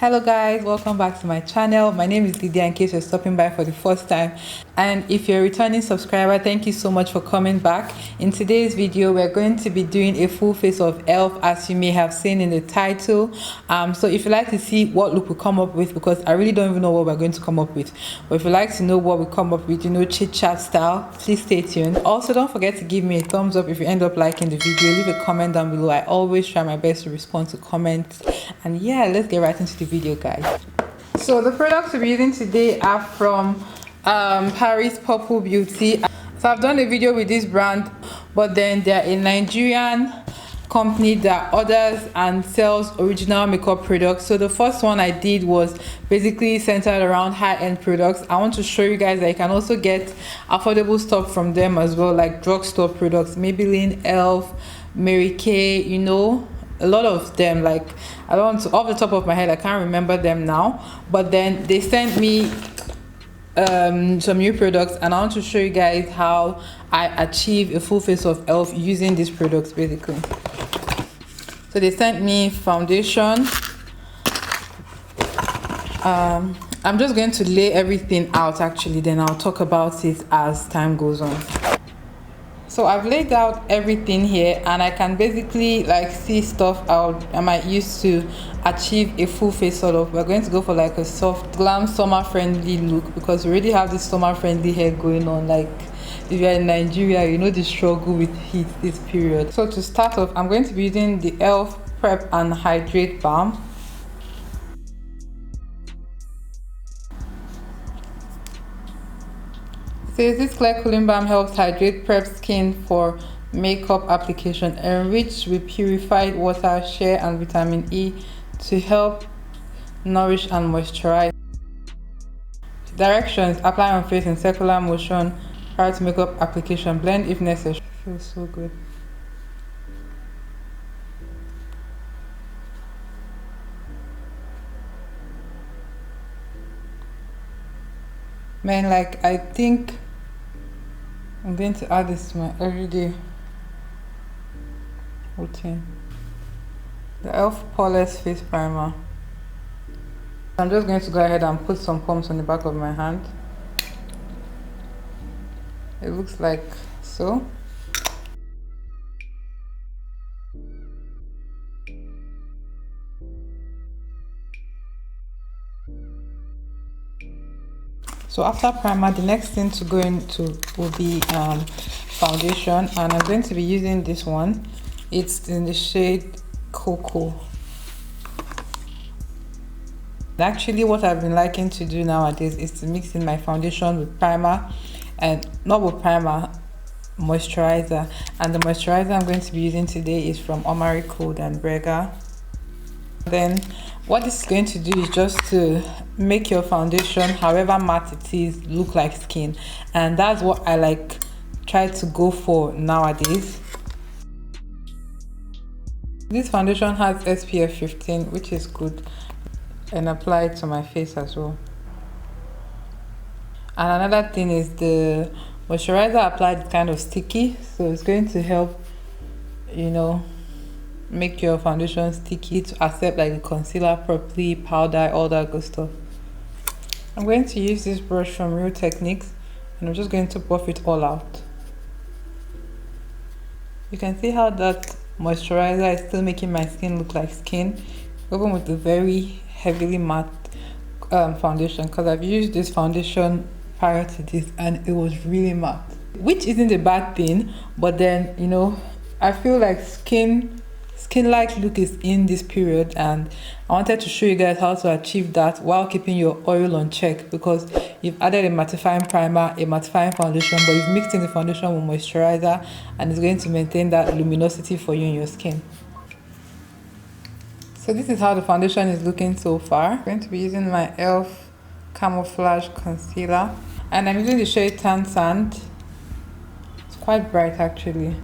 Hello guys, welcome back to my channel. My name is Lydia in case you're stopping by for the first time, and if you're a returning subscriber, thank you so much for coming back. In today's video we're going to be doing a full face of elf, as you may have seen in the title. So if you like to see what look we come up with, because I really don't even know what we're going to come up with, but if you like to know what we come up with, you know, chit chat style, please stay tuned. Also, don't forget to give me a thumbs up if you end up liking the video. Leave a comment down below. I always try my best to respond to comments, and yeah, let's get right into the video, guys. So the products we're using today are from Paris Purple Beauty. So I've done a video with this brand, but then they're a Nigerian company that orders and sells original makeup products. So the first one I did was basically centered around high-end products. I want to show you guys that you can also get affordable stuff from them as well, like drugstore products, Maybelline, Elf, Mary Kay, you know, a lot of them. Like, I don't want to, off the top of my head I can't remember them now, but then they sent me some new products, and I want to show you guys how I achieve a full face of elf using these products basically. So they sent me foundation. I'm just going to lay everything out actually, then I'll talk about it as time goes on. So I've laid out everything here, and I can basically like see stuff I might use to achieve a full face sort of. We're going to go for like a soft glam summer friendly look, because we already have this summer friendly hair going on. Like, if you're in Nigeria, you know the struggle with heat this period. So to start off, I'm going to be using the Elf Prep and Hydrate Balm. Says this clear cooling balm helps hydrate prep skin for makeup application, enriched with purified water, shea and vitamin E to help nourish and moisturize. Directions: apply on face in circular motion prior to makeup application. Blend if necessary. Feels so good. Man, like, I think I'm going to add this to my everyday routine. The Elf Poreless Face Primer. I'm just going to go ahead and put some pumps on the back of my hand. It looks like so. So after primer, the next thing to go into will be foundation, and I'm going to be using this one. It's in the shade Cocoa. Actually, what I've been liking to do nowadays is to mix in my foundation with primer, and not with primer, moisturizer. And the moisturizer I'm going to be using today is from Omari Code and Brega. Then what this is going to do is just to make your foundation, however matte it is, look like skin, and that's what I like try to go for nowadays. This foundation has SPF 15, which is good, and apply it to my face as well. And another thing is the moisturizer applied is kind of sticky, so it's going to help, you know, make your foundation sticky to accept like the concealer properly, powder, all that good stuff. I'm going to use this brush from Real Techniques, and I'm just going to buff it all out. You can see how that moisturizer is still making my skin look like skin, even with the very heavily matte foundation, because I've used this foundation prior to this and it was really matte, which isn't a bad thing, but then, you know, I feel like skin-like look is in this period, and I wanted to show you guys how to achieve that while keeping your oil on check, because you've added a mattifying primer, a mattifying foundation, but you've mixed in the foundation with moisturizer, and it's going to maintain that luminosity for you in your skin. So this is how the foundation is looking so far. I'm going to be using my Elf Camouflage Concealer, and I'm using the shade Tan Sand. It's quite bright actually.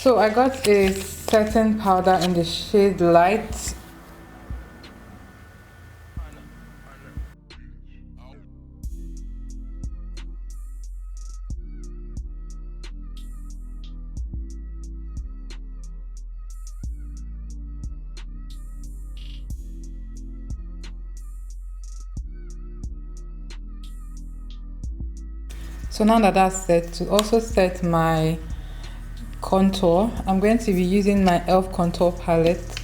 So I got a setting powder in the shade light. So now that that's set, to also set my contour, I'm going to be using my e.l.f. contour palette.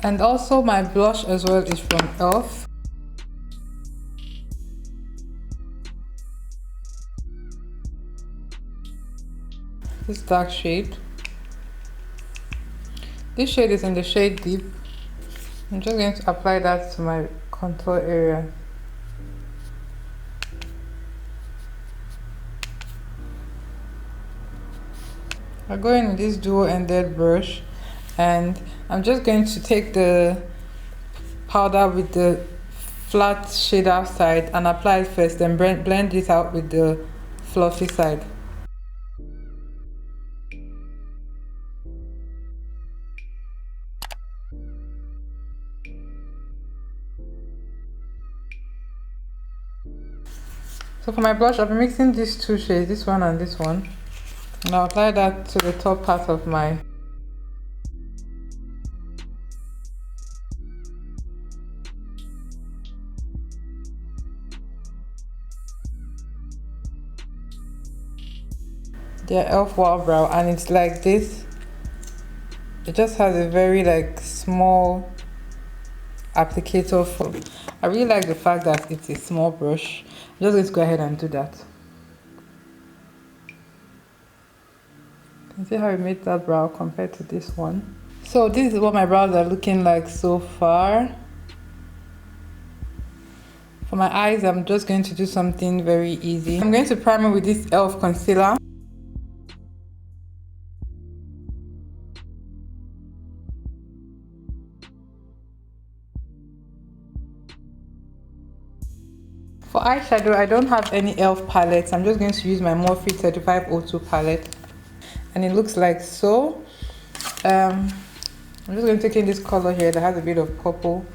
And also my blush as well is from e.l.f. This dark shade. This shade is in the shade Deep. I'm just going to apply that to my contour area. I go in with this dual-ended brush, and I'm just going to take the powder with the flat shade outside and apply it first, then blend it out with the fluffy side. So for my blush, I'll be mixing these two shades, this one and this one. And I'll apply that to the top part of my their e.l.f. Wow Brow, and it's like this. It just has a very like small applicator for. I really like the fact that it's a small brush. I'm just going to go ahead and do that. You can see how I made that brow compared to this one. So this is what my brows are looking like so far. For my eyes, I'm just going to do something very easy. I'm going to prime it with this e.l.f. concealer. For eyeshadow, I don't have any e.l.f. palettes. I'm just going to use my Morphe 3502 palette. And it looks like so. I'm just going to take in this color here that has a bit of purple.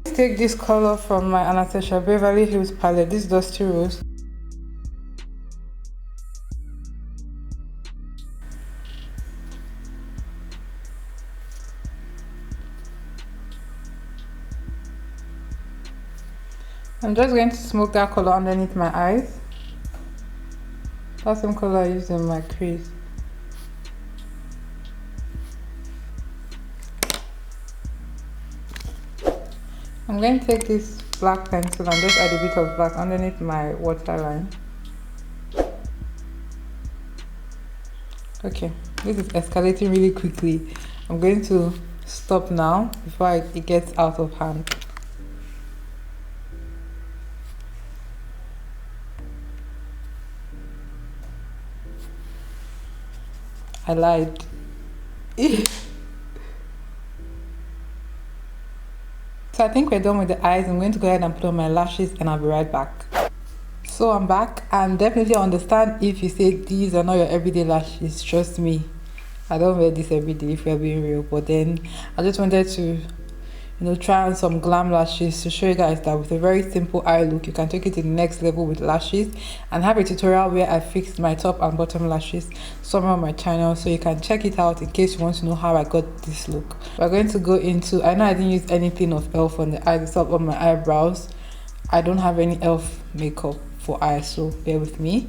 Take this color from my Anastasia Beverly Hills palette, this Dusty Rose. I'm just going to smoke that color underneath my eyes. That's the same color I used in my crease. I'm going to take this black pencil and just add a bit of black underneath my waterline. Okay, this is escalating really quickly. I'm going to stop now before it gets out of hand. I lied. So I think we're done with the eyes. I'm going to go ahead and put on my lashes and I'll be right back. So I'm back, and definitely understand if you say these are not your everyday lashes. Trust me, I don't wear this every day if we're being real. But then I just wanted to try on some Glam lashes to show you guys that with a very simple eye look, you can take it to the next level with lashes, and have a tutorial where I fixed my top and bottom lashes somewhere on my channel, so you can check it out in case you want to know how I got this look. We're going to go into, I know I didn't use anything of e.l.f. on the eyes except on my eyebrows. I don't have any e.l.f. makeup for eyes, so bear with me.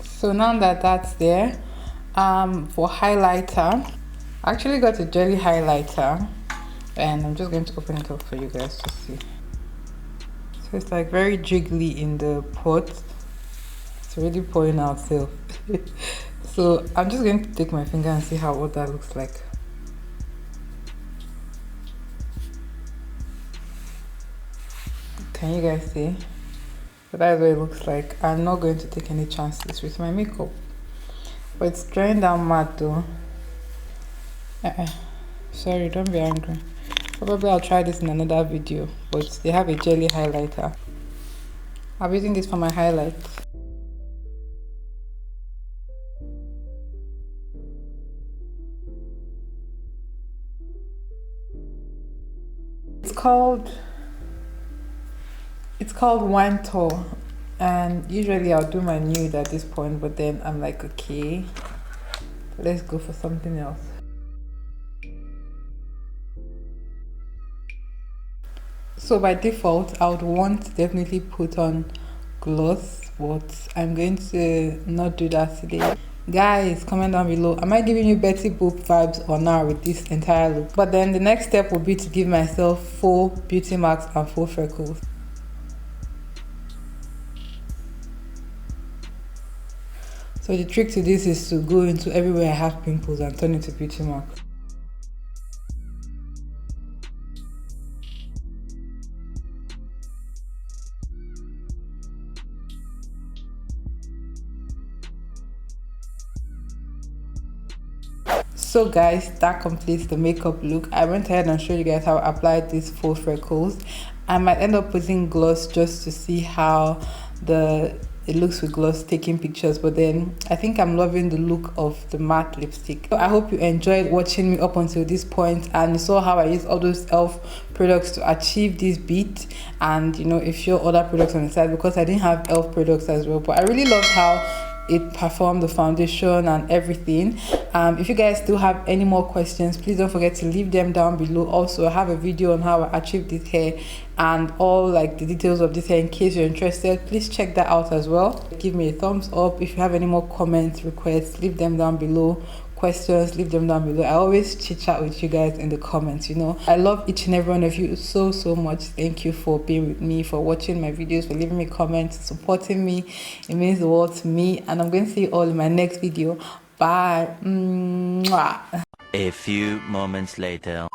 So now that that's there, for highlighter, I actually got a jelly highlighter, and I'm just going to open it up for you guys to see. So it's like very jiggly in the pot. It's already pouring out still. So I'm just going to take my finger and see what that looks like. Can you guys see? So that's what it looks like. I'm not going to take any chances with my makeup. But it's drying down matte though. Sorry, don't be angry. Probably I'll try this in another video, but they have a jelly highlighter. I'm using this for my highlights. It's called Wine Tour, and usually I'll do my nude at this point, but then I'm like, okay, let's go for something else. So by default, I would want to definitely put on gloss, but I'm going to not do that today. Guys, comment down below, am I giving you Betty Boop vibes or not with this entire look? But then the next step will be to give myself full beauty marks and full freckles. So the trick to this is to go into everywhere I have pimples and turn it to beauty marks. So guys, that completes the makeup look. I went ahead and showed you guys how I applied these full freckles. I might end up putting gloss just to see how it looks with gloss taking pictures, but then I think I'm loving the look of the matte lipstick. So I hope you enjoyed watching me up until this point and you saw how I use all those elf products to achieve this beat, and you know, a few other products on the side because I didn't have elf products as well. But I really love how it performed the foundation and everything. If you guys do have any more questions, please don't forget to leave them down below. Also, I have a video on how I achieved this hair and all like the details of this hair. In case you're interested, please check that out as well. Give me a thumbs up. If you have any more comments, requests, leave them down below. Questions, leave them down below. I always chit chat with you guys in the comments. You know, I love each and every one of you so much. Thank you for being with me, for watching my videos, for leaving me comments, supporting me. It means the world to me, and I'm going to see you all in my next video. Bye. Mwah. A few moments later.